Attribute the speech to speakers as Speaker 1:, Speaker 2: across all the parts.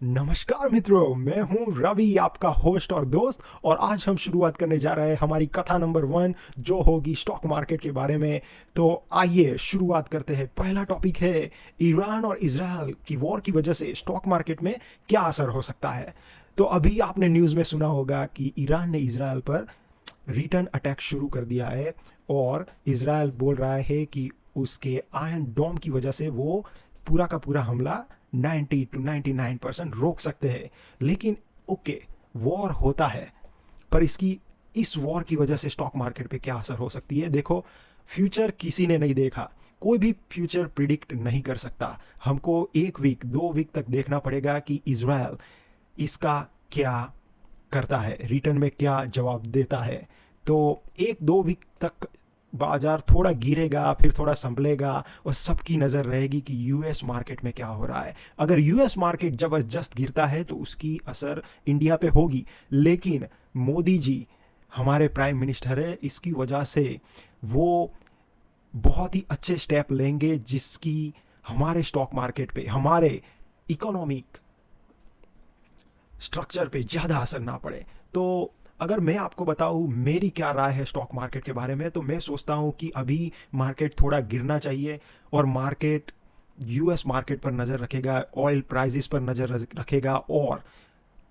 Speaker 1: नमस्कार मित्रों, मैं हूं रवि, आपका होस्ट और दोस्त। और आज हम शुरुआत करने जा रहे हैं हमारी कथा नंबर 1, जो होगी स्टॉक मार्केट के बारे में। तो आइए शुरुआत करते हैं। पहला टॉपिक है ईरान और इजराइल की वॉर की वजह से स्टॉक मार्केट में क्या असर हो सकता है। तो अभी आपने न्यूज़ में सुना होगा कि ईरान ने इजराइल पर रिटर्न अटैक शुरू कर दिया है, और इजराइल बोल रहा है कि उसके आयरन डोम की वजह से वो पूरा का पूरा हमला 90 to 99% रोक सकते हैं। लेकिन ओके, वॉर होता है, पर इस वॉर की वजह से स्टॉक मार्केट पे क्या असर हो सकती है। देखो, फ्यूचर किसी ने नहीं देखा, कोई भी फ्यूचर प्रिडिक्ट नहीं कर सकता। हमको 1 वीक 2 वीक तक देखना पड़ेगा कि इजराइल इसका क्या करता है, रिटर्न में क्या जवाब देता है। तो 1-2 वीक तक बाजार थोड़ा गिरेगा, फिर थोड़ा संभलेगा, और सबकी नज़र रहेगी कि यूएस मार्केट में क्या हो रहा है। अगर यूएस मार्केट ज़बरदस्त गिरता है तो उसकी असर इंडिया पे होगी। लेकिन मोदी जी हमारे प्राइम मिनिस्टर है, इसकी वजह से वो बहुत ही अच्छे स्टेप लेंगे जिसकी हमारे स्टॉक मार्केट पे, हमारे इकोनॉमिक स्ट्रक्चर पे ज़्यादा असर ना पड़े। तो अगर मैं आपको बताऊँ मेरी क्या राय है स्टॉक मार्केट के बारे में, तो मैं सोचता हूँ कि अभी मार्केट थोड़ा गिरना चाहिए, और मार्केट यूएस मार्केट पर नज़र रखेगा, ऑयल प्राइजेस पर नज़र रखेगा। और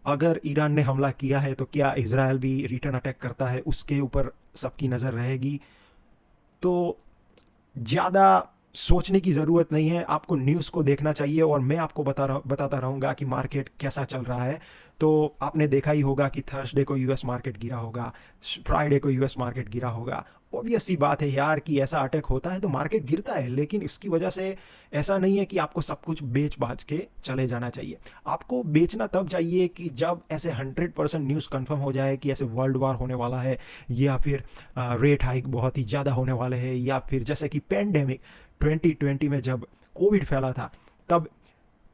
Speaker 1: अगर ईरान ने हमला किया है तो क्या इजराइल भी रिटर्न अटैक करता है, उसके ऊपर सबकी नज़र रहेगी। तो ज़्यादा सोचने की ज़रूरत नहीं है, आपको न्यूज़ को देखना चाहिए, और मैं आपको बताता रहूँगा कि मार्केट कैसा चल रहा है। तो आपने देखा ही होगा कि थर्सडे को यूएस मार्केट गिरा होगा, फ्राइडे को यूएस मार्केट गिरा होगा। ऑब्वियस सी बात है यार कि ऐसा अटैक होता है तो मार्केट गिरता है, लेकिन इसकी वजह से ऐसा नहीं है कि आपको सब कुछ बेच बाच के चले जाना चाहिए। आपको बेचना तब चाहिए कि जब ऐसे 100% न्यूज़ कंफर्म हो जाए कि ऐसे वर्ल्ड वार होने वाला है, या फिर रेट हाइक बहुत ही ज़्यादा होने वाले हैं, या फिर जैसे कि पेंडेमिक 2020 में जब कोविड फैला था, तब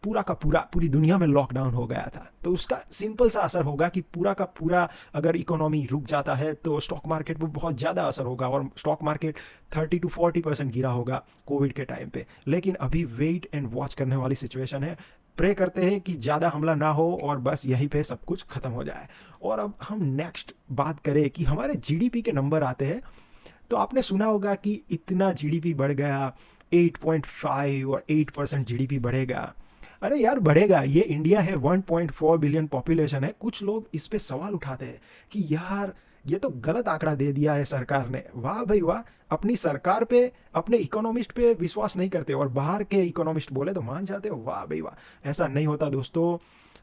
Speaker 1: पूरा का पूरा पूरी दुनिया में लॉकडाउन हो गया था। तो उसका सिंपल सा असर होगा कि पूरा का पूरा अगर इकोनॉमी रुक जाता है तो स्टॉक मार्केट पर बहुत ज़्यादा असर होगा, और स्टॉक मार्केट 30 to 40% गिरा होगा कोविड के टाइम पे। लेकिन अभी वेट एंड वॉच करने वाली सिचुएशन है। प्रे करते हैं कि ज़्यादा हमला ना हो और बस यहीं पे सब कुछ ख़त्म हो जाए। और अब हम नेक्स्ट बात करें कि हमारे जीडीपी के नंबर आते हैं। तो आपने सुना होगा कि इतना जीडीपी बढ़ गया, 8.5 और 8% जीडीपी बढ़ेगा। अरे यार, बढ़ेगा, ये इंडिया है, 1.4 बिलियन पॉपुलेशन है। कुछ लोग इस पे सवाल उठाते हैं कि यार ये तो गलत आंकड़ा दे दिया है सरकार ने। वाह भाई वाह, अपनी सरकार पे, अपने इकोनॉमिस्ट पे विश्वास नहीं करते, और बाहर के इकोनॉमिस्ट बोले तो मान जाते हो। वाह भाई वाह, ऐसा नहीं होता दोस्तों।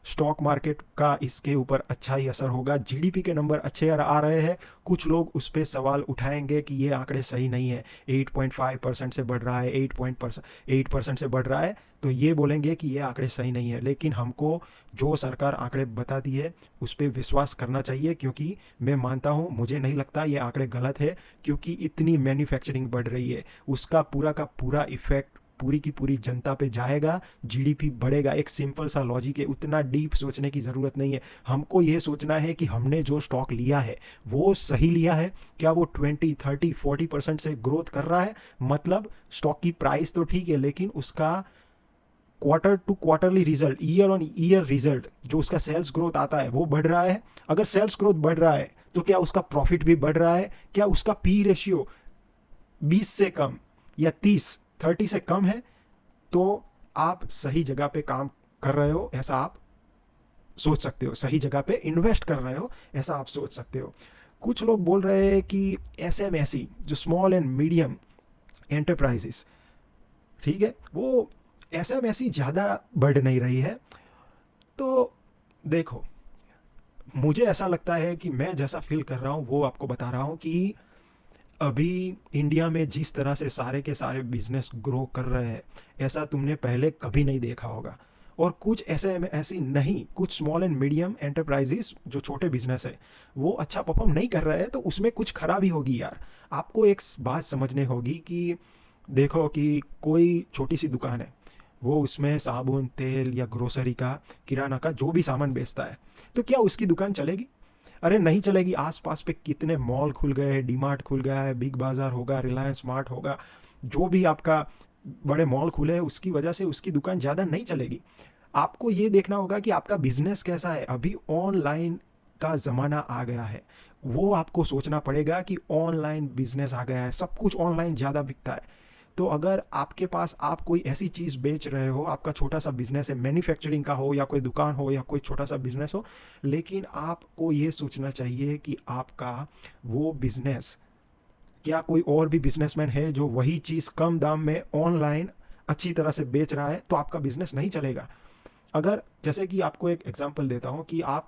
Speaker 1: स्टॉक मार्केट का इसके ऊपर अच्छा ही असर होगा। जीडीपी के नंबर अच्छे आ रहे हैं, कुछ लोग उस पर सवाल उठाएंगे कि ये आंकड़े सही नहीं है। 8.5% से बढ़ रहा है, 8% से बढ़ रहा है, तो ये बोलेंगे कि ये आंकड़े सही नहीं है। लेकिन हमको जो सरकार आंकड़े बताती है उस पर विश्वास करना चाहिए, क्योंकि मैं मानता हूँ, मुझे नहीं लगता ये आंकड़े गलत है, क्योंकि इतनी मैन्युफैक्चरिंग बढ़ रही है, उसका पूरा का पूरा इफेक्ट पूरी की पूरी जनता पे जाएगा, जीडीपी बढ़ेगा। एक सिंपल सा लॉजिक है, उतना डीप सोचने की ज़रूरत नहीं है। हमको ये सोचना है कि हमने जो स्टॉक लिया है वो सही लिया है, क्या वो 20 30 40% से ग्रोथ कर रहा है। मतलब स्टॉक की प्राइस तो ठीक है, लेकिन उसका quarter to quarterly result, year on year result, जो उसका सेल्स ग्रोथ आता है वो बढ़ रहा है। अगर सेल्स ग्रोथ बढ़ रहा है तो क्या उसका प्रॉफिट भी बढ़ रहा है, क्या उसका पी रेशियो 20 से कम या 30 से कम है, तो आप सही जगह पे काम कर रहे हो, ऐसा आप सोच सकते हो। सही जगह पे इन्वेस्ट कर रहे हो, ऐसा आप सोच सकते हो। कुछ लोग बोल रहे हैं कि एसएमएसई, जो स्मॉल एंड मीडियम एंटरप्राइजेस, ठीक है, वो एसएमएसई ज़्यादा बढ़ नहीं रही है। तो देखो, मुझे ऐसा लगता है कि मैं जैसा फील कर रहा हूँ वो आपको बता रहा हूँ कि अभी इंडिया में जिस तरह से सारे के सारे बिजनेस ग्रो कर रहे हैं, ऐसा तुमने पहले कभी नहीं देखा होगा। और कुछ ऐसे ऐसी नहीं, कुछ स्मॉल एंड मीडियम एंटरप्राइजेस जो छोटे बिजनेस है वो अच्छा परफॉर्म नहीं कर रहे हैं, तो उसमें कुछ खराबी होगी यार। आपको एक बात समझने होगी कि देखो कि कोई छोटी सी दुकान है, वो उसमें साबुन तेल या ग्रोसरी का, किराना का जो भी सामान बेचता है, तो क्या उसकी दुकान चलेगी? अरे नहीं चलेगी। आसपास पे कितने मॉल खुल गए हैं, डीमार्ट खुल गया है, बिग बाजार होगा, रिलायंस स्मार्ट होगा, जो भी आपका बड़े मॉल खुले हैं, उसकी वजह से उसकी दुकान ज़्यादा नहीं चलेगी। आपको ये देखना होगा कि आपका बिजनेस कैसा है। अभी ऑनलाइन का ज़माना आ गया है, वो आपको सोचना पड़ेगा कि ऑनलाइन बिजनेस आ गया है, सब कुछ ऑनलाइन ज़्यादा बिकता है। तो अगर आपके पास आप कोई ऐसी चीज़ बेच रहे हो, आपका छोटा सा बिजनेस है, मैन्युफैक्चरिंग का हो या कोई दुकान हो या कोई छोटा सा बिजनेस हो, लेकिन आपको ये सोचना चाहिए कि आपका वो बिजनेस, क्या कोई और भी बिजनेसमैन है जो वही चीज़ कम दाम में ऑनलाइन अच्छी तरह से बेच रहा है, तो आपका बिजनेस नहीं चलेगा। अगर जैसे कि आपको एक एग्जांपल देता हूँ कि आप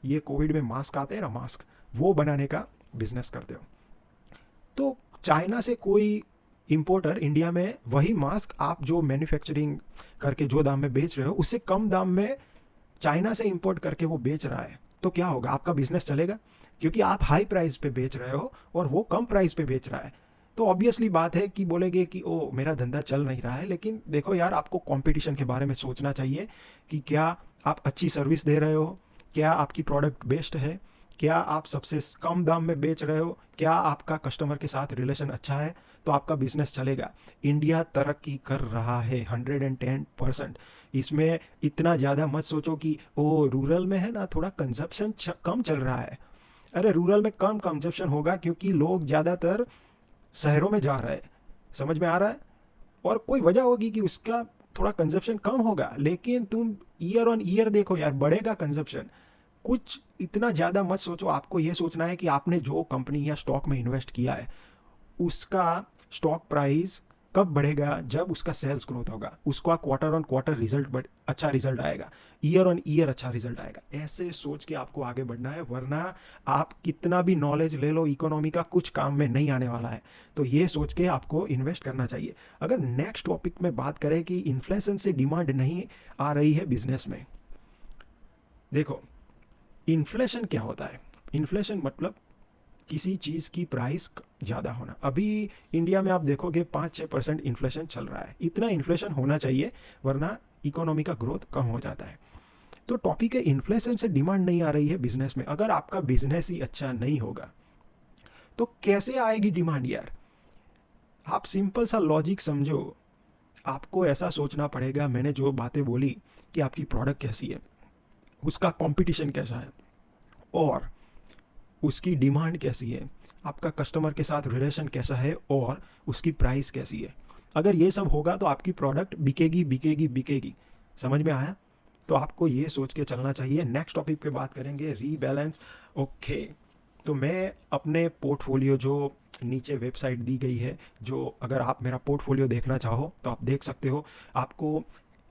Speaker 1: ये कोविड में मास्क आते हैं ना, मास्क, वो बनाने का बिजनेस करते हो, तो चाइना से कोई इंपोर्टर इंडिया में वही मास्क आप जो मैन्युफैक्चरिंग करके जो दाम में बेच रहे हो, उससे कम दाम में चाइना से इंपोर्ट करके वो बेच रहा है, तो क्या होगा? आपका बिजनेस चलेगा? क्योंकि आप हाई प्राइस पे बेच रहे हो और वो कम प्राइस पे बेच रहा है। तो ऑब्वियसली बात है कि बोलेंगे कि ओ मेरा धंधा चल नहीं रहा है। लेकिन देखो यार, आपको कंपटीशन के बारे में सोचना चाहिए कि क्या आप अच्छी सर्विस दे रहे हो, क्या आपकी प्रोडक्ट बेस्ट है, क्या आप सबसे कम दाम में बेच रहे हो, क्या आपका कस्टमर के साथ रिलेशन अच्छा है, तो आपका बिजनेस चलेगा। इंडिया तरक्की कर रहा है 110%। इसमें इतना ज़्यादा मत सोचो कि ओ रूरल में है ना थोड़ा कंजप्शन कम चल रहा है। अरे रूरल में कम कंजप्शन होगा क्योंकि लोग ज़्यादातर शहरों में जा रहे हैं, समझ में आ रहा है? और कोई वजह होगी कि उसका थोड़ा कंजप्शन कम होगा, लेकिन तुम ईयर ऑन ईयर देखो यार, बढ़ेगा कंजप्शन। कुछ इतना ज़्यादा मत सोचो। आपको ये सोचना है कि आपने जो कंपनी या स्टॉक में इन्वेस्ट किया है, उसका स्टॉक प्राइस कब बढ़ेगा? जब उसका सेल्स ग्रोथ होगा, उसका क्वार्टर ऑन क्वार्टर रिजल्ट अच्छा रिजल्ट आएगा, ईयर ऑन ईयर अच्छा रिजल्ट आएगा। ऐसे सोच के आपको आगे बढ़ना है, वरना आप कितना भी नॉलेज ले लो इकोनॉमी का, कुछ काम में नहीं आने वाला है। तो ये सोच के आपको इन्वेस्ट करना चाहिए। अगर नेक्स्ट टॉपिक में बात करें कि इन्फ्लेशन से डिमांड नहीं आ रही है बिजनेस में, देखो इन्फ्लेशन क्या होता है? इन्फ्लेशन मतलब किसी चीज़ की प्राइस ज़्यादा होना। अभी इंडिया में आप देखोगे 5-6% इन्फ्लेशन चल रहा है। इतना इन्फ्लेशन होना चाहिए, वरना इकोनॉमी का ग्रोथ कम हो जाता है। तो टॉपिक है इन्फ्लेशन से डिमांड नहीं आ रही है बिजनेस में। अगर आपका बिजनेस ही अच्छा नहीं होगा तो कैसे आएगी डिमांड यार? आप सिंपल सा लॉजिक समझो। आपको ऐसा सोचना पड़ेगा, मैंने जो बातें बोली कि आपकी प्रोडक्ट कैसी है, उसका कंपटीशन कैसा है और उसकी डिमांड कैसी है, आपका कस्टमर के साथ रिलेशन कैसा है और उसकी प्राइस कैसी है। अगर ये सब होगा तो आपकी प्रोडक्ट बिकेगी बिकेगी बिकेगी। समझ में आया? तो आपको ये सोच के चलना चाहिए। नेक्स्ट टॉपिक पे बात करेंगे रीबैलेंस। ओके, तो मैं अपने पोर्टफोलियो, जो नीचे वेबसाइट दी गई है, जो अगर आप मेरा पोर्टफोलियो देखना चाहो तो आप देख सकते हो। आपको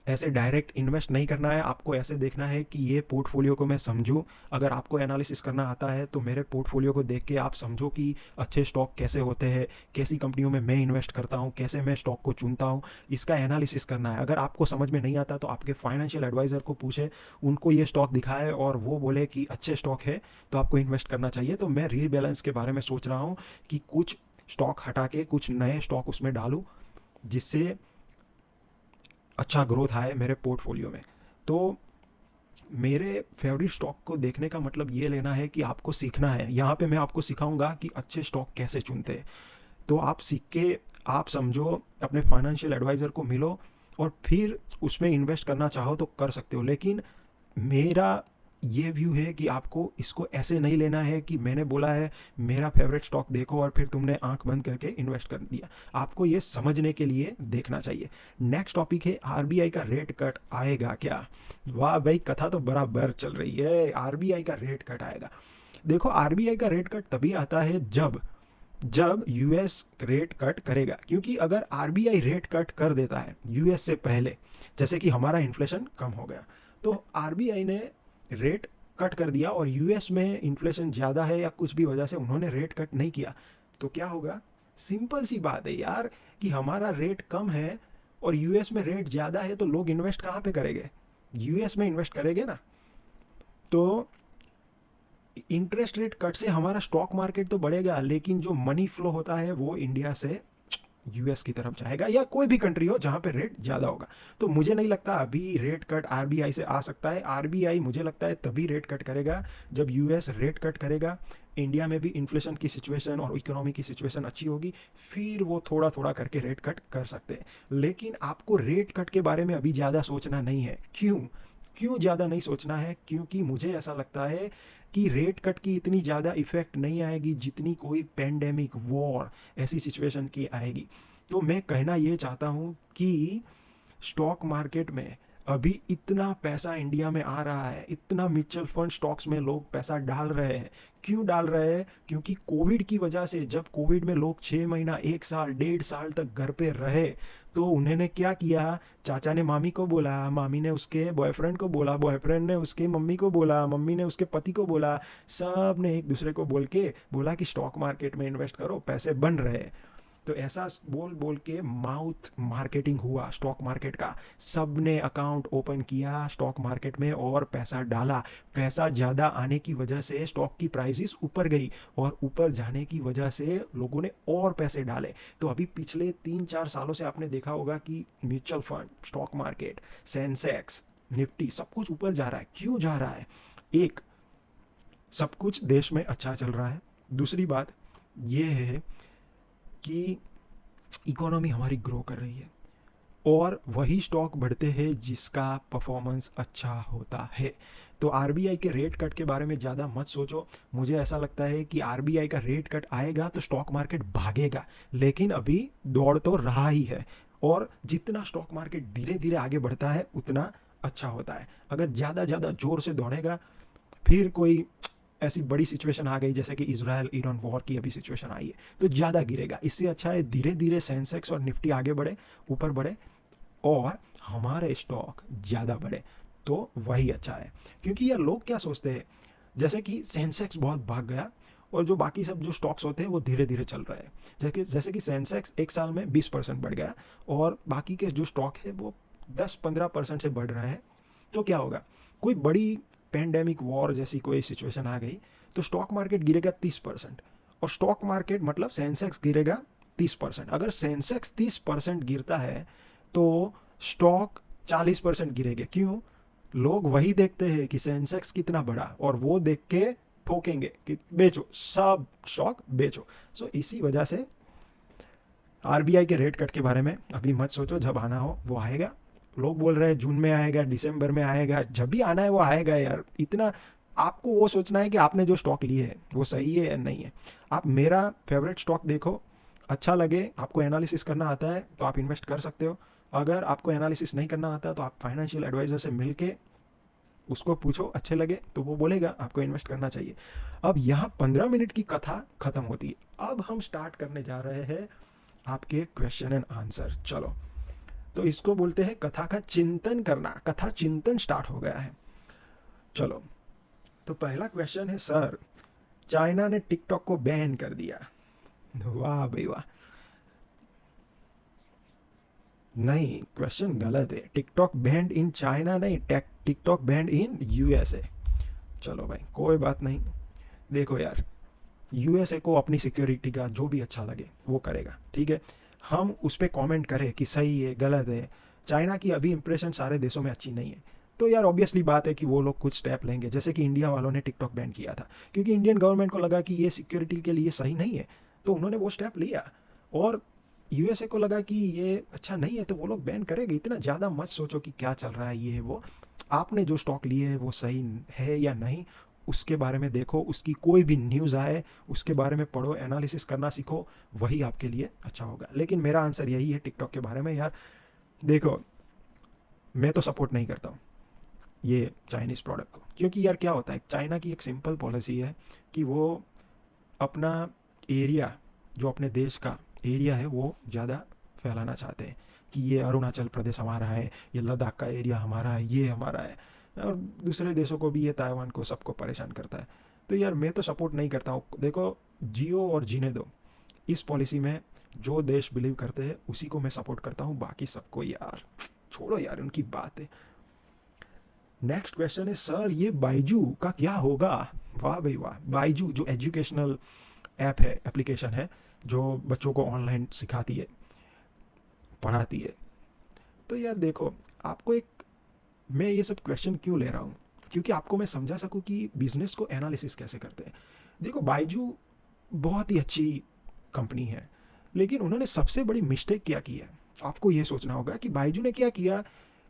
Speaker 1: ऐसे डायरेक्ट इन्वेस्ट नहीं करना है, आपको ऐसे देखना है कि ये पोर्टफोलियो को मैं समझूं। अगर आपको एनालिसिस करना आता है तो मेरे पोर्टफोलियो को देख के आप समझो कि अच्छे स्टॉक कैसे होते हैं, कैसी कंपनियों में मैं इन्वेस्ट करता हूं, कैसे मैं स्टॉक को चुनता हूं, इसका एनालिसिस करना है। अगर आपको समझ में नहीं आता तो आपके फाइनेंशियल एडवाइज़र को पूछे, उनको ये स्टॉक दिखाए और वो बोले कि अच्छे स्टॉक है तो आपको इन्वेस्ट करना चाहिए। तो मैं रीबैलेंस के बारे में सोच रहा हूँ कि कुछ स्टॉक हटा के कुछ नए स्टॉक उसमें डालूँ, जिससे अच्छा ग्रोथ आए मेरे पोर्टफोलियो में। तो मेरे फेवरेट स्टॉक को देखने का मतलब ये लेना है कि आपको सीखना है। यहाँ पे मैं आपको सिखाऊंगा कि अच्छे स्टॉक कैसे चुनते हैं। तो आप सीख के, आप समझो, अपने फाइनेंशियल एडवाइज़र को मिलो और फिर उसमें इन्वेस्ट करना चाहो तो कर सकते हो। लेकिन मेरा ये व्यू है कि आपको इसको ऐसे नहीं लेना है कि मैंने बोला है मेरा फेवरेट स्टॉक देखो और फिर तुमने आंख बंद करके इन्वेस्ट कर दिया। आपको ये समझने के लिए देखना चाहिए। नेक्स्ट टॉपिक है आरबीआई का रेट कट आएगा क्या? वाह भाई, कथा तो बराबर चल रही है। आरबीआई का रेट कट आएगा। देखो आरबीआई का रेट कट तभी आता है जब यूएस रेट कट करेगा। क्योंकि अगर आरबीआई रेट कट कर देता है यूएस से पहले, जैसे कि हमारा इन्फ्लेशन कम हो गया, तो आरबीआई ने रेट कट कर दिया और यूएस में इन्फ्लेशन ज़्यादा है या कुछ भी वजह से उन्होंने रेट कट नहीं किया, तो क्या होगा? सिंपल सी बात है यार कि हमारा रेट कम है और यूएस में रेट ज़्यादा है, तो लोग इन्वेस्ट कहाँ पे करेंगे? यूएस में इन्वेस्ट करेंगे ना। तो इंटरेस्ट रेट कट से हमारा स्टॉक मार्केट तो बढ़ेगा, लेकिन जो मनी फ्लो होता है वो इंडिया से यूएस की तरफ जाएगा, या कोई भी कंट्री हो जहाँ पे रेट ज़्यादा होगा। तो मुझे नहीं लगता अभी रेट कट आरबीआई से आ सकता है। आरबीआई मुझे लगता है तभी रेट कट करेगा जब यूएस रेट कट करेगा। इंडिया में भी इन्फ्लेशन की सिचुएशन और इकोनॉमी की सिचुएशन अच्छी होगी, फिर वो थोड़ा थोड़ा करके रेट कट कर सकते हैं। लेकिन आपको रेट कट के बारे में अभी ज़्यादा सोचना नहीं है। क्यों क्यों ज़्यादा नहीं सोचना है? क्योंकि मुझे ऐसा लगता है कि रेट कट की इतनी ज़्यादा इफ़ेक्ट नहीं आएगी जितनी कोई पेंडेमिक, वॉर ऐसी सिचुएशन की आएगी। तो मैं कहना ये चाहता हूँ कि स्टॉक मार्केट में अभी इतना पैसा इंडिया में आ रहा है, इतना म्यूचुअल फंड स्टॉक्स में लोग पैसा डाल रहे हैं। क्यों डाल रहे हैं? क्योंकि कोविड की वजह से, जब कोविड में लोग 6 महीना, 1 साल, 1.5 साल तक घर पे रहे, तो उन्होंने क्या किया? चाचा ने मामी को बोला, मामी ने उसके बॉयफ्रेंड को बोला, बॉयफ्रेंड ने उसके मम्मी को बोला, मम्मी ने उसके पति को बोला, सब ने एक दूसरे को बोल के बोला कि स्टॉक मार्केट में इन्वेस्ट करो, पैसे बन रहे हैं। तो ऐसा बोल बोल के माउथ मार्केटिंग हुआ स्टॉक मार्केट का। सब ने अकाउंट ओपन किया स्टॉक मार्केट में और पैसा डाला। पैसा ज़्यादा आने की वजह से स्टॉक की प्राइसेस ऊपर गई, और ऊपर जाने की वजह से लोगों ने और पैसे डाले। तो अभी पिछले 3-4 सालों से आपने देखा होगा कि mutual fund, stock market, Sensex, Nifty, सब कुछ ऊपर जा रहा है। क्यों जा रहा है? एक, सब कुछ देश में अच्छा चल रहा है। दूसरी बात ये है कि इकोनॉमी हमारी ग्रो कर रही है, और वही स्टॉक बढ़ते हैं जिसका परफॉर्मेंस अच्छा होता है। तो आरबीआई के रेट कट के बारे में ज़्यादा मत सोचो। मुझे ऐसा लगता है कि आरबीआई का रेट कट आएगा तो स्टॉक मार्केट भागेगा, लेकिन अभी दौड़ तो रहा ही है, और जितना स्टॉक मार्केट धीरे धीरे आगे बढ़ता है उतना अच्छा होता है। अगर ज़्यादा ज़्यादा ज़ोर से दौड़ेगा, फिर कोई ऐसी बड़ी सिचुएशन आ गई जैसे कि इजराइल ईरान वॉर की अभी सिचुएशन आई है, तो ज़्यादा गिरेगा। इससे अच्छा है धीरे धीरे सेंसेक्स और निफ्टी आगे बढ़े, ऊपर बढ़े, और हमारे स्टॉक ज़्यादा बढ़े, तो वही अच्छा है। क्योंकि यार लोग क्या सोचते हैं, जैसे कि सेंसेक्स बहुत भाग गया और जो बाकी सब जो स्टॉक्स होते हैं वो धीरे धीरे चल रहे हैं। जैसे कि सेंसेक्स 1 साल में 20% बढ़ गया, और बाकी के जो स्टॉक है वो 10-15% से बढ़ रहे हैं। तो क्या होगा? कोई बड़ी पेंडेमिक, वॉर जैसी कोई सिचुएशन आ गई तो स्टॉक मार्केट गिरेगा 30%, और स्टॉक मार्केट मतलब सेंसेक्स गिरेगा 30%। अगर सेंसेक्स 30% गिरता है तो स्टॉक 40% गिरेंगे। क्यों? लोग वही देखते हैं कि सेंसेक्स कितना बढ़ा, और वो देख के ठोकेंगे कि बेचो, सब स्टॉक बेचो। सो इसी वजह से आरबीआई के रेट कट के बारे में अभी मत सोचो, जब आना हो वो आएगा। लोग बोल रहे हैं जून में आएगा, दिसंबर में आएगा, जब भी आना है वो आएगा यार। इतना आपको वो सोचना है कि आपने जो स्टॉक लिए है वो सही है या नहीं है। आप मेरा फेवरेट स्टॉक देखो, अच्छा लगे, आपको एनालिसिस करना आता है तो आप इन्वेस्ट कर सकते हो। अगर आपको एनालिसिस नहीं करना आता तो आप फाइनेंशियल एडवाइजर से मिल के उसको पूछो, अच्छे लगे तो वो बोलेगा आपको इन्वेस्ट करना चाहिए। अब यहाँ 15 मिनट की कथा खत्म होती है। अब हम स्टार्ट करने जा रहे हैं आपके क्वेश्चन एंड आंसर। चलो, तो इसको बोलते हैं कथा का चिंतन करना। कथा चिंतन स्टार्ट हो गया है। चलो, तो पहला क्वेश्चन है, सर चाइना ने टिकटॉक को बैन कर दिया। वाह भाई वाह। नहीं, क्वेश्चन गलत है। टिकटॉक बैंड इन चाइना नहीं, टिकटॉक बैंड इन यूएसए। चलो भाई, कोई बात नहीं। देखो यार, यूएसए को अपनी सिक्योरिटी का जो भी अच्छा लगे वो करेगा, ठीक है। हम उस पर कॉमेंट करें कि सही है गलत है। चाइना की अभी इंप्रेशन सारे देशों में अच्छी नहीं है, तो यार ऑब्वियसली बात है कि वो लोग कुछ स्टेप लेंगे। जैसे कि इंडिया वालों ने टिकटॉक बैन किया था, क्योंकि इंडियन गवर्नमेंट को लगा कि ये सिक्योरिटी के लिए सही नहीं है, तो उन्होंने वो स्टेप लिया। और यूएसए को लगा कि ये अच्छा नहीं है, तो वो लोग बैन करेंगे। इतना ज़्यादा मत सोचो कि क्या चल रहा है ये है वो। आपने जो स्टॉक लिए है वो सही है या नहीं, उसके बारे में देखो। उसकी कोई भी न्यूज़ आए उसके बारे में पढ़ो, एनालिसिस करना सीखो, वही आपके लिए अच्छा होगा। लेकिन मेरा आंसर यही है टिकटॉक के बारे में। यार देखो, मैं तो सपोर्ट नहीं करता हूँ ये चाइनीज़ प्रोडक्ट को, क्योंकि यार क्या होता है, चाइना की एक सिंपल पॉलिसी है कि वो अपना एरिया, जो अपने देश का एरिया है, वो ज़्यादा फैलाना चाहते हैं कि ये अरुणाचल प्रदेश हमारा है, ये लद्दाख का एरिया हमारा है, ये हमारा है। और दूसरे देशों को भी, ये ताइवान को, सबको परेशान करता है। तो यार मैं तो सपोर्ट नहीं करता हूँ। देखो, जियो और जीने दो, इस पॉलिसी में जो देश बिलीव करते हैं उसी को मैं सपोर्ट करता हूँ, बाकी सबको यार छोड़ो यार, उनकी बात है। नेक्स्ट क्वेश्चन है, सर ये बाइजू का क्या होगा? वाह भाई वाह। बाइजू जो एजुकेशनल ऐप है, एप्लीकेशन है, जो बच्चों को ऑनलाइन सिखाती है, पढ़ाती है। तो यार देखो, आपको एक, मैं ये सब क्वेश्चन क्यों ले रहा हूँ, क्योंकि आपको मैं समझा सकूँ कि बिजनेस को एनालिसिस कैसे करते हैं। देखो बायजू बहुत ही अच्छी कंपनी है, लेकिन उन्होंने सबसे बड़ी मिस्टेक क्या की है, आपको ये सोचना होगा कि बायजू ने क्या किया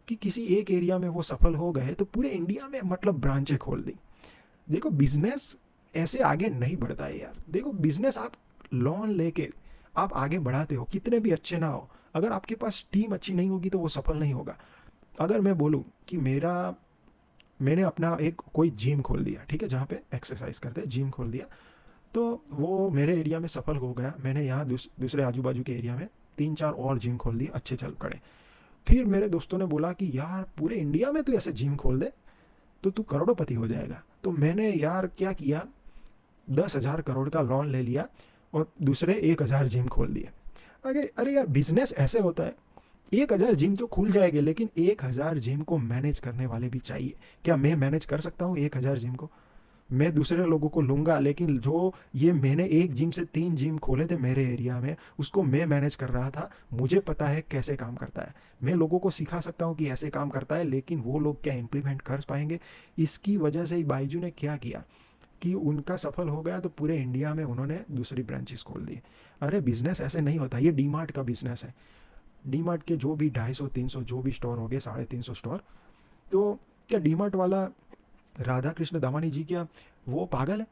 Speaker 1: कि किसी एक एरिया में वो सफल हो गए तो पूरे इंडिया में मतलब ब्रांचें खोल दी। देखो बिजनेस ऐसे आगे नहीं बढ़ता है यार। देखो बिजनेस आप लोन लेके आप आगे बढ़ाते हो, कितने भी अच्छे ना हो, अगर आपके पास टीम अच्छी नहीं होगी तो वो सफल नहीं होगा। अगर मैं बोलूँ कि मैंने अपना एक कोई जिम खोल दिया, ठीक है, जहाँ पे एक्सरसाइज करते हैं, जिम खोल दिया, तो वो मेरे एरिया में सफल हो गया। मैंने यहाँ दूसरे आजू बाजू के एरिया में 3-4 और जिम खोल दिए, अच्छे चल पड़े। फिर मेरे दोस्तों ने बोला कि यार पूरे इंडिया में तू ऐसे जिम खोल दे तो तू करोड़पति हो जाएगा। तो मैंने यार क्या किया, 10,000 करोड़ का लोन ले लिया और दूसरे 1,000 जिम खोल दिए। अरे अरे यार बिजनेस ऐसे होता है, 1,000 जिम तो खुल जाएंगे, लेकिन 1,000 जिम को मैनेज करने वाले भी चाहिए। क्या मैं मैनेज कर सकता हूँ 1,000 जिम को? मैं दूसरे लोगों को लूँगा, लेकिन जो ये मैंने एक जिम से 3 जिम खोले थे मेरे एरिया में, उसको मैं मैनेज कर रहा था, मुझे पता है कैसे काम करता है। मैं लोगों को सिखा सकता हूँ कि ऐसे काम करता है, लेकिन वो लोग क्या इम्प्लीमेंट कर पाएंगे? इसकी वजह से ही बायजू ने क्या किया कि उनका सफल हो गया तो पूरे इंडिया में उन्होंने दूसरी ब्रांचेस खोल दी। अरे बिजनेस ऐसे नहीं होता, ये डी मार्ट का बिजनेस है। डी मार्ट के जो भी 250-300 जो भी स्टोर हो गए, 350 स्टोर, तो क्या डी मार्ट वाला राधा कृष्ण दामानी जी क्या वो पागल है?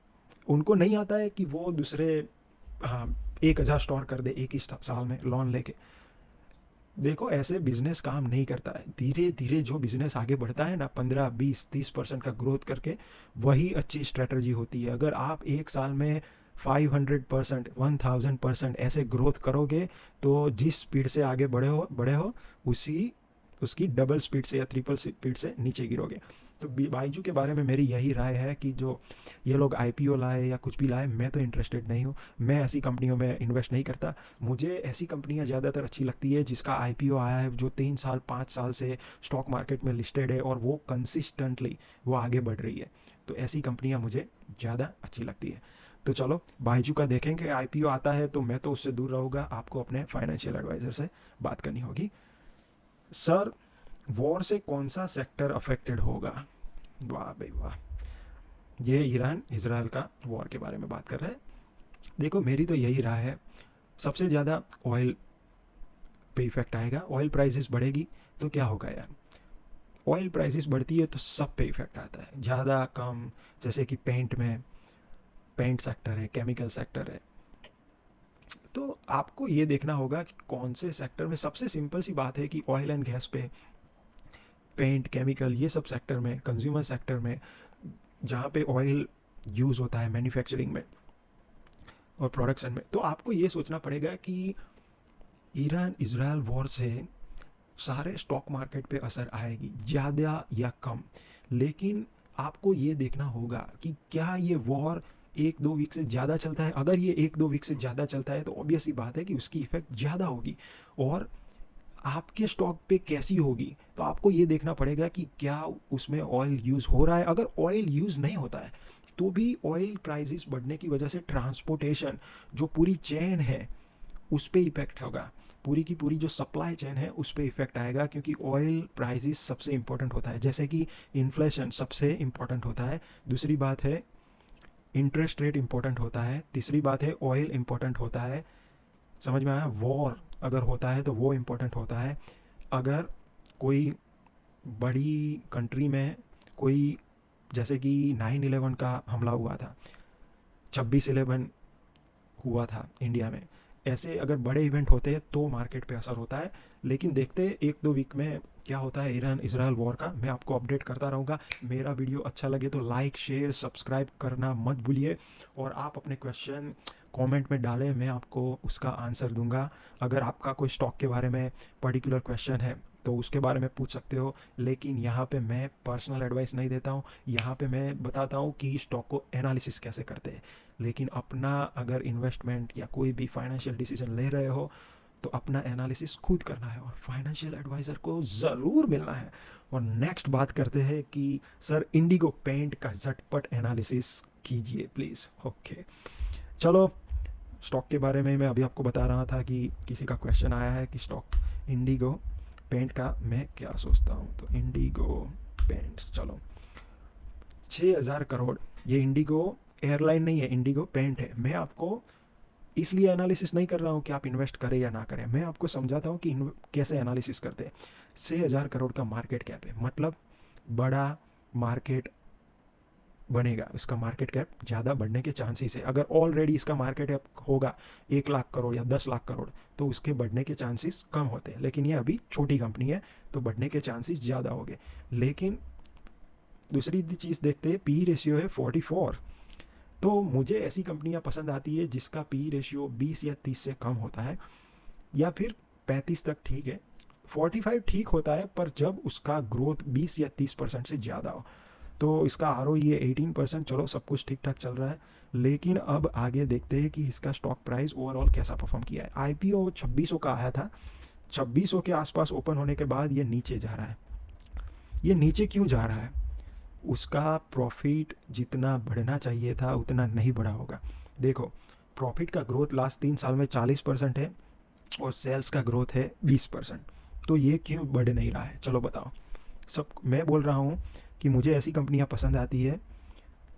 Speaker 1: उनको नहीं आता है कि वो दूसरे, हाँ, 1,000 स्टोर कर दे एक ही साल में लोन लेके? देखो ऐसे बिजनेस काम नहीं करता है। धीरे धीरे जो बिजनेस आगे बढ़ता है ना, 15-20-30% का ग्रोथ करके, वही अच्छी स्ट्रेटजी होती है। अगर आप एक साल में 500%, 1000% ऐसे ग्रोथ करोगे तो जिस स्पीड से आगे बढ़े हो उसी उसकी डबल स्पीड से या ट्रिपल स्पीड से नीचे गिरोगे। तो बाइजू के बारे में मेरी यही राय है कि जो ये लोग आईपीओ लाए या कुछ भी लाए, मैं तो इंटरेस्टेड नहीं हूँ। मैं ऐसी कंपनियों में इन्वेस्ट नहीं करता। मुझे ऐसी कंपनियाँ ज़्यादातर अच्छी लगती है जिसका आईपीओ आया है, जो 3 साल 5 साल से स्टॉक मार्केट में लिस्टेड है और वो कंसिस्टेंटली वो आगे बढ़ रही है। तो ऐसी कंपनियाँ मुझे ज़्यादा अच्छी लगती है। तो चलो बाइजू का देखेंगे, आईपीओ आता है तो मैं तो उससे दूर रहूँगा। आपको अपने फाइनेंशियल एडवाइज़र से बात करनी होगी। सर वॉर से कौन सा सेक्टर अफेक्टेड होगा? वाह भाई वाह, ये ईरान इजराइल का वॉर के बारे में बात कर रहे हैं। देखो मेरी तो यही राय है, सबसे ज़्यादा ऑयल पे इफेक्ट आएगा। ऑयल प्राइसेस बढ़ेगी तो क्या होगा यार, ऑयल प्राइसेस बढ़ती है तो सब पे इफेक्ट आता है, ज़्यादा कम। जैसे कि पेंट सेक्टर है, केमिकल सेक्टर है, तो आपको ये देखना होगा कि कौन से सेक्टर में। सबसे सिंपल सी बात है कि ऑयल एंड गैस पे, पेंट, केमिकल, ये सब सेक्टर में, कंज्यूमर सेक्टर में, जहाँ पे ऑयल यूज़ होता है मैन्युफैक्चरिंग में और प्रोडक्शन में, तो आपको ये सोचना पड़ेगा कि ईरान इजराइल वॉर से सारे स्टॉक मार्केट पे असर आएगी, ज़्यादा या कम। लेकिन आपको ये देखना होगा कि क्या ये वॉर 1-2 वीक से ज़्यादा चलता है। अगर ये 1-2 वीक से ज़्यादा चलता है तो ऑब्वियस ही बात है कि उसकी इफ़ेक्ट ज़्यादा होगी और आपके स्टॉक पे कैसी होगी। तो आपको ये देखना पड़ेगा कि क्या उसमें ऑयल यूज़ हो रहा है। अगर ऑयल यूज़ नहीं होता है तो भी ऑयल प्राइसेस बढ़ने की वजह से ट्रांसपोर्टेशन, जो पूरी चेन है, उस पर इफेक्ट होगा। पूरी की पूरी जो सप्लाई चेन है उस पर इफेक्ट आएगा, क्योंकि ऑयल प्राइसेस सबसे इंपॉर्टेंट होता है। जैसे कि इन्फ्लेशन सबसे इंपॉर्टेंट होता है, दूसरी बात है इंटरेस्ट रेट इंपॉर्टेंट होता है, तीसरी बात है ऑयल इंपॉर्टेंट होता है। समझ में आया? वॉर अगर होता है तो वो इम्पोर्टेंट होता है। अगर कोई बड़ी कंट्री में कोई, जैसे कि 9/11 का हमला हुआ था, 26/11 हुआ था इंडिया में, ऐसे अगर बड़े इवेंट होते हैं तो मार्केट पे असर होता है। लेकिन देखते 1-2 वीक में क्या होता है ईरान इजराइल वॉर का, मैं आपको अपडेट करता रहूँगा। मेरा वीडियो अच्छा लगे तो लाइक, शेयर, सब्सक्राइब करना मत भूलिए और आप अपने क्वेश्चन कमेंट में डालें, मैं आपको उसका आंसर दूंगा। अगर आपका कोई स्टॉक के बारे में पर्टिकुलर क्वेश्चन है तो उसके बारे में पूछ सकते हो, लेकिन यहाँ पे मैं पर्सनल एडवाइस नहीं देता हूँ। यहाँ पे मैं बताता हूँ कि स्टॉक को एनालिसिस कैसे करते हैं। लेकिन अपना अगर इन्वेस्टमेंट या कोई भी फाइनेंशियल डिसीजन ले रहे हो तो अपना एनालिसिस खुद करना है और फाइनेंशियल एडवाइज़र को ज़रूर मिलना है। और नेक्स्ट बात करते हैं कि सर इंडिगो पेंट का झटपट एनालिसिस कीजिए प्लीज़। ओके चलो, स्टॉक के बारे में मैं अभी आपको बता रहा था कि किसी का क्वेश्चन आया है कि स्टॉक इंडिगो पेंट का मैं क्या सोचता हूँ। तो इंडिगो पेंट, चलो 6,000 करोड़, ये इंडिगो एयरलाइन नहीं है, इंडिगो पेंट है। मैं आपको इसलिए एनालिसिस नहीं कर रहा हूँ कि आप इन्वेस्ट करें या ना करें, मैं आपको समझाता हूँ कि कैसे एनालिसिस करते हैं। 6,000 करोड़ का मार्केट कैप है, मतलब बड़ा मार्केट बनेगा, इसका मार्केट कैप ज़्यादा बढ़ने के चांसेस है। अगर ऑलरेडी इसका मार्केट कैप होगा 1 लाख करोड़ या 10 लाख करोड़ तो उसके बढ़ने के चांसेस कम होते हैं, लेकिन ये अभी छोटी कंपनी है तो बढ़ने के चांसेस ज़्यादा हो गए। लेकिन दूसरी चीज़ देखते हैं, पी रेशियो है 44। तो मुझे ऐसी कंपनियां पसंद आती है जिसका पी रेशियो 20 या 30 से कम होता है, या फिर 35 तक ठीक है, 45 ठीक होता है, पर जब उसका ग्रोथ 20 या 30% से ज़्यादा हो। तो इसका आर ओ ये 18%, चलो सब कुछ ठीक ठाक चल रहा है। लेकिन अब आगे देखते हैं कि इसका स्टॉक प्राइस ओवरऑल कैसा परफॉर्म किया है। आईपीओ 2600 का आया था, 2600 के आसपास ओपन होने के बाद ये नीचे जा रहा है। ये नीचे क्यों जा रहा है? उसका प्रॉफिट जितना बढ़ना चाहिए था उतना नहीं बढ़ा होगा। देखो, प्रॉफिट का ग्रोथ लास्ट 3 साल में 40% है और सेल्स का ग्रोथ है 20%। तो ये क्यों बढ़ नहीं रहा है, चलो बताओ। सब मैं बोल रहा हूँ कि मुझे ऐसी कंपनियाँ पसंद आती है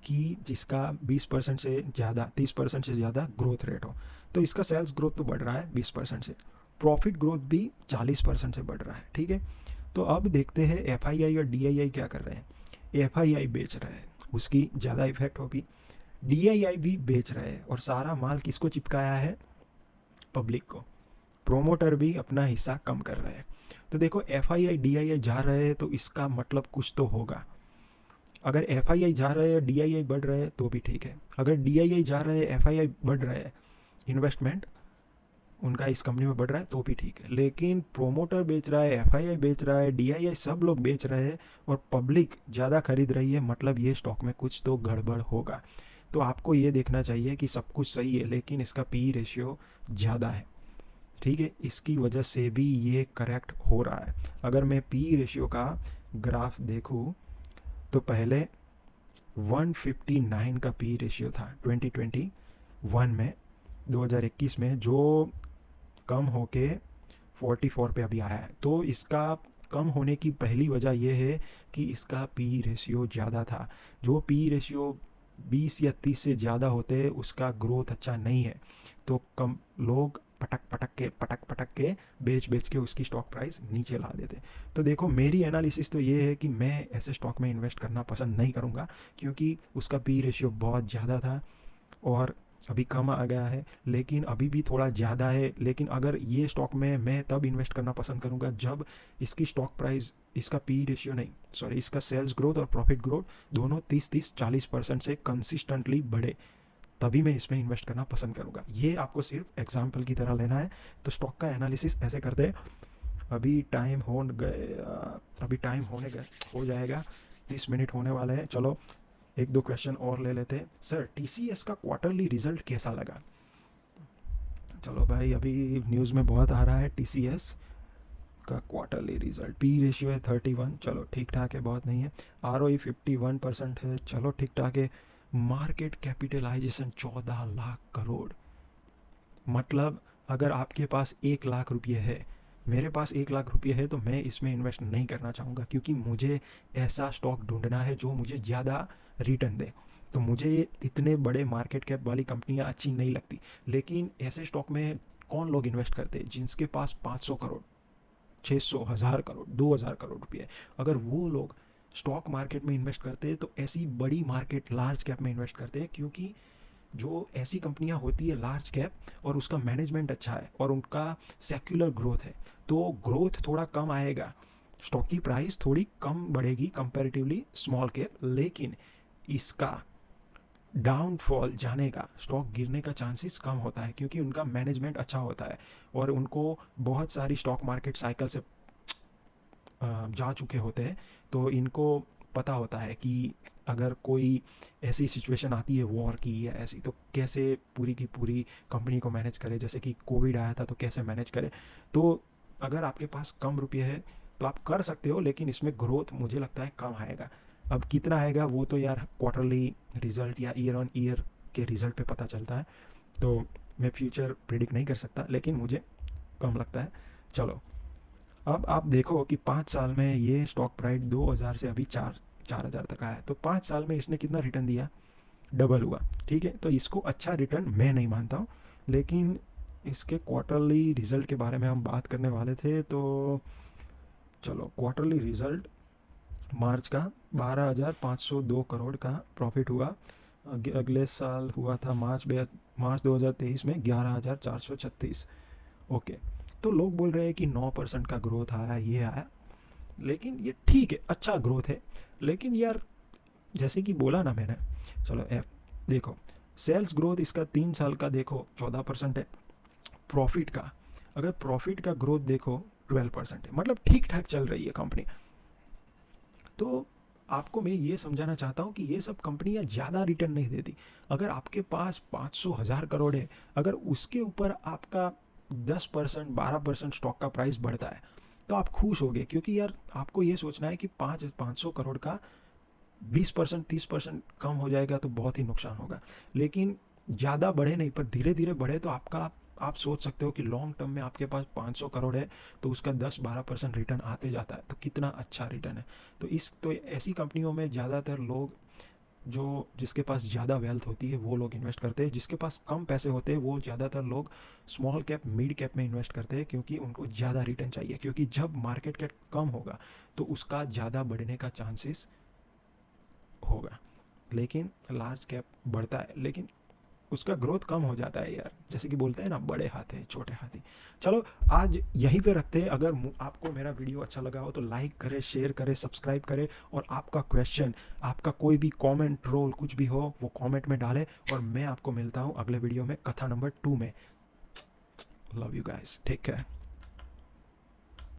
Speaker 1: कि जिसका 20% से ज़्यादा, 30% से ज़्यादा ग्रोथ रेट हो। तो इसका सेल्स ग्रोथ तो बढ़ रहा है 20% से, प्रॉफिट ग्रोथ भी 40% से बढ़ रहा है, ठीक है। तो अब देखते हैं एफआईआई और डीआईआई क्या कर रहे हैं। एफआईआई बेच रहा है, उसकी ज़्यादा इफेक्ट होगी। डीआईआई भी बेच रहे हैं, और सारा माल किसको चिपकाया है? पब्लिक को। प्रोमोटर भी अपना हिस्सा कम कर रहे हैं। तो देखो, एफआईआई डीआईआई जा रहे हैं तो इसका मतलब कुछ तो होगा। अगर एफआईआई जा रहे हैं, डीआईआई बढ़ रहे हैं तो भी ठीक है। अगर डीआईआई जा रहे हैं, एफआईआई बढ़ रहे हैं, इन्वेस्टमेंट उनका इस कंपनी में बढ़ रहा है तो भी ठीक है। लेकिन प्रोमोटर बेच रहा है, एफआईआई बेच रहा है, डीआईआई सब लोग बेच रहे हैं और पब्लिक ज़्यादा खरीद रही है, मतलब ये स्टॉक में कुछ तो गड़बड़ होगा। तो आपको ये देखना चाहिए कि सब कुछ सही है लेकिन इसका पी रेशियो ज़्यादा है, ठीक है। इसकी वजह से भी ये करेक्ट हो रहा है। अगर मैं पी रेशियो का ग्राफ देखूँ तो पहले 159 का पी रेशियो था 2021 में, 2021 में, जो कम होके 44 पे अभी आया है। तो इसका कम होने की पहली वजह यह है कि इसका पी रेशियो ज़्यादा था। जो पी रेशियो 20 या 30 से ज़्यादा होते हैं उसका ग्रोथ अच्छा नहीं है, तो कम लोग पटक पटक के बेच के उसकी स्टॉक प्राइस नीचे ला देते। तो देखो, मेरी एनालिसिस तो ये है कि मैं ऐसे स्टॉक में इन्वेस्ट करना पसंद नहीं करूँगा, क्योंकि उसका पी रेशियो बहुत ज़्यादा था और अभी कम आ गया है, लेकिन अभी भी थोड़ा ज़्यादा है। लेकिन अगर ये स्टॉक में मैं तब इन्वेस्ट करना पसंद करूँगा जब इसकी स्टॉक प्राइस, इसका पी रेशियो नहीं, सॉरी, इसका सेल्स ग्रोथ और प्रॉफिट ग्रोथ दोनों 30-40% से कंसिस्टेंटली बढ़े, तभी मैं इसमें इन्वेस्ट करना पसंद करूँगा। ये आपको सिर्फ एग्जाम्पल की तरह लेना है। तो स्टॉक का एनालिसिस ऐसे करते हैं। अभी टाइम हो जाएगा, 30 मिनट होने वाले हैं। चलो एक दो क्वेश्चन और ले लेते हैं। सर, टीसीएस का क्वार्टरली रिजल्ट कैसा लगा? चलो भाई, अभी न्यूज़ में बहुत आ रहा है टीसीएस का क्वार्टरली रिजल्ट। पी रेशियो है 31, चलो ठीक ठाक है, बहुत नहीं है। आरओई 51% है, चलो ठीक ठाक है। मार्केट कैपिटलाइजेशन 14 लाख करोड़, मतलब अगर आपके पास 1 लाख रुपये है, मेरे पास 1 लाख रुपये है, तो मैं इसमें इन्वेस्ट नहीं करना चाहूँगा, क्योंकि मुझे ऐसा स्टॉक ढूंढना है जो मुझे ज़्यादा रिटर्न दे। तो मुझे इतने बड़े मार्केट कैप वाली कंपनियां अच्छी नहीं लगती। लेकिन ऐसे स्टॉक में कौन लोग इन्वेस्ट करते हैं? जिनके पास 500 करोड़, 600, 1000 करोड़, 2000 करोड़ रुपये। अगर वो लोग स्टॉक मार्केट में इन्वेस्ट करते हैं तो ऐसी बड़ी मार्केट, लार्ज कैप में इन्वेस्ट करते हैं, क्योंकि जो ऐसी कंपनियां होती है लार्ज कैप और उसका मैनेजमेंट अच्छा है और उनका सेक्युलर ग्रोथ है, तो ग्रोथ थोड़ा कम आएगा, स्टॉक की प्राइस थोड़ी कम बढ़ेगी कंपैरेटिवली स्मॉल कैप, लेकिन इसका डाउनफॉल जाने का, स्टॉक गिरने का चांसेस कम होता है, क्योंकि उनका मैनेजमेंट अच्छा होता है और उनको बहुत सारी स्टॉक मार्केट साइकिल से जा चुके होते हैं। तो इनको पता होता है कि अगर कोई ऐसी सिचुएशन आती है वॉर की या ऐसी, तो कैसे पूरी की पूरी कंपनी को मैनेज करे। जैसे कि कोविड आया था तो कैसे मैनेज करे। तो अगर आपके पास कम रुपये है तो आप कर सकते हो, लेकिन इसमें ग्रोथ मुझे लगता है कम आएगा। अब कितना आएगा वो तो यार क्वार्टरली रिजल्ट या ईयर ऑन ईयर के रिजल्ट पे पता चलता है, तो मैं फ्यूचर प्रिडिक्ट नहीं कर सकता, लेकिन मुझे कम लगता है। चलो, अब आप देखो कि 5 साल में ये स्टॉक प्राइस 2000 से अभी 4000 तक आया है, तो 5 साल में इसने कितना रिटर्न दिया? डबल हुआ, ठीक है। तो इसको अच्छा रिटर्न मैं नहीं मानता हूँ, लेकिन इसके क्वार्टरली रिजल्ट के बारे में हम बात करने वाले थे। तो चलो, क्वार्टरली रिजल्ट मार्च का 12,502 करोड़ का प्रॉफिट हुआ। अगले साल हुआ था मार्च 2023 में 11,436। ओके, तो लोग बोल रहे हैं कि 9% का ग्रोथ आया, ये आया, लेकिन ये ठीक है, अच्छा ग्रोथ है। लेकिन यार जैसे कि बोला ना मैंने, चलो देखो, सेल्स ग्रोथ इसका 3 साल का देखो 14% है। प्रॉफिट का, अगर प्रॉफिट का ग्रोथ देखो 12% है, मतलब ठीक ठाक चल रही है कंपनी। तो आपको मैं ये समझाना चाहता हूँ कि ये सब कंपनियाँ ज़्यादा रिटर्न नहीं देती। अगर आपके पास 500,000 करोड़ है, अगर उसके ऊपर आपका 10% 12% स्टॉक का प्राइस बढ़ता है तो आप खुश होगे, क्योंकि यार आपको ये सोचना है कि 500 करोड़ का 20% 30% कम हो जाएगा तो बहुत ही नुकसान होगा। लेकिन ज़्यादा बढ़े नहीं, पर धीरे धीरे बढ़े तो आप सोच सकते हो कि लॉन्ग टर्म में आपके पास 500 करोड़ है तो उसका 10-12% रिटर्न आते जाता है, तो कितना अच्छा रिटर्न है। तो ऐसी कंपनियों में ज़्यादातर लोग, जिसके पास ज़्यादा वेल्थ होती है वो लोग इन्वेस्ट करते हैं। जिसके पास कम पैसे होते हैं वो ज़्यादातर लोग स्मॉल कैप मिड कैप में इन्वेस्ट करते हैं, क्योंकि उनको ज़्यादा रिटर्न चाहिए। क्योंकि जब मार्केट कैप कम होगा तो उसका ज़्यादा बढ़ने का चांसेस होगा, लेकिन लार्ज कैप बढ़ता है, लेकिन उसका ग्रोथ कम हो जाता है यार। जैसे कि बोलते हैं ना, बड़े हाथी छोटे हाथी। चलो, आज यहीं पे रखते हैं। अगर आपको मेरा वीडियो अच्छा लगा हो तो लाइक करें, शेयर करें, सब्सक्राइब करें, और आपका क्वेश्चन, आपका कोई भी कमेंट, रोल कुछ भी हो वो कमेंट में डालें। और मैं आपको मिलता हूँ अगले वीडियो में, कथा नंबर 2 में। Love you guys, take care.